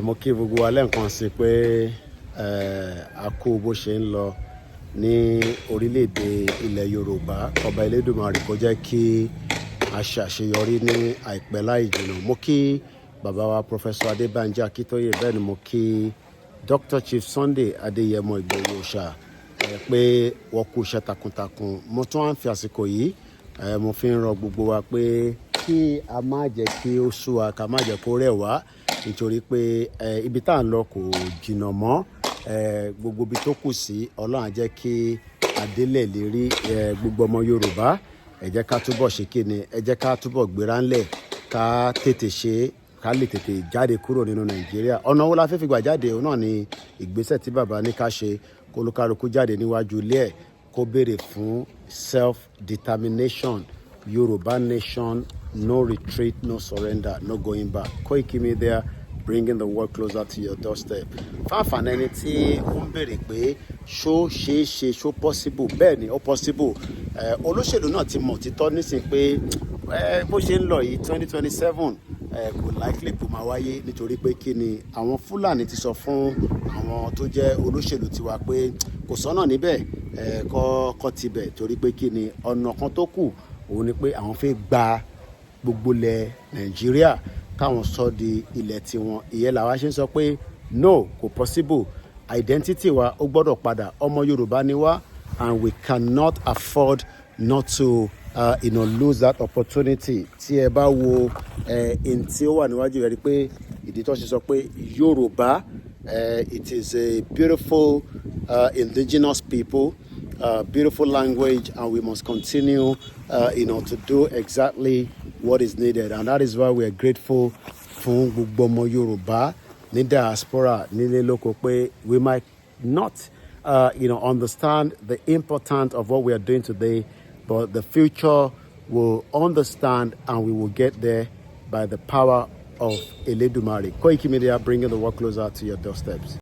Mo kí gbogbo wa lẹ́ẹ̀kan sí pé a kú bó ṣe ń lọ ní orílẹ̀-èdè ilẹ̀ Yorùbá. Ọba Elédùmarè kó jẹ́ kí a ṣàṣeyọrí ní àìpẹ́ láì jìnnà. Mo kí bàbá wa Professor Adébánjí Akíntóyè, bẹ́ẹ̀ ni mo kí Dr. Chief Sunday Adéyẹmọ Ìgbòho Òòṣà pé wọ́n kú iṣẹ́ takuntakun. Mo tún wá ń fi àsìkò yìí mo fi ń rọ gbogbo wa pé kí a má jẹ́ kí ó sú wa, ká má jẹ́ kó rẹ̀ wá, nítorí pé ibi tá à ń lọ kò jìnnà mọ́. Gbogbo ibi tó kù sí, Ọlọ́run á jẹ́ kí adélẹ̀ lè rí gbogbo ọmọ Yorùbá. Ẹ jẹ́ ká túbọ̀ ṣe kíni, ẹ jẹ́ ká túbọ̀ gbéra ńlẹ̀, ká tètè ṣe, ká lè tètè jáde kúrò nínú Nàìjíríà. Ọ̀nà wo la fẹ́ fi gbà jáde? Òun náà ni ìgbésẹ̀ tí bàbá ní ká ṣe, kó olúkálùkù jáde níwájú ilé ẹ̀, kó béèrè fún self-determination. Yoruba nation, no retreat, no surrender, no going back. Koiki Media, bringing the world closer to your doorstep. Fáfàní ẹni tí ó ń béèrè pé ṣó ṣeé ṣe, ṣó possible? Bẹ́ẹ̀ ni ó possible. Olóṣèlú náà ti mọ̀ títọ́ nísìn pé bó ṣe ń lọ yìí 2027 kò likely kó máa wáyé, nítorí pé kí ni àwọn Fúlàní ti sọ fún àwọn tó jẹ́ olóṣèlú tiwa pé kò sọ́nà níbẹ̀ kọ́ tibẹ̀, torí pé kí ni ọ̀nà kan tó kù òun ni pé àwọn fẹ́ gba gbogbo ilẹ̀ Nàìjíríà káwọn sọ di ilẹ̀ tiwọn. Ìyẹn làwa ṣe ń sọ pé no, kò possible. Identity wa ó gbọ́dọ̀ padà. Ọmọ Yorùbá ni wá, and we cannot afford not to lose that opportunity. Tí ẹ bá wo in tí ó wà níwájú rẹ̀ rí pé ìdí tó ṣe sọ pé Yorùbá, it is a beautiful indigenous people, beautiful language, and we must continue to do exactly what is needed. And that is why we are grateful fún gbogbo ọmọ Yorùbá ní diaspora nílé lóko pé we might not understand the importance of what we are doing today, but the future will understand, and we will get there by the power of Elédùmarè. Koiki Media, bringing the world closer to your doorsteps.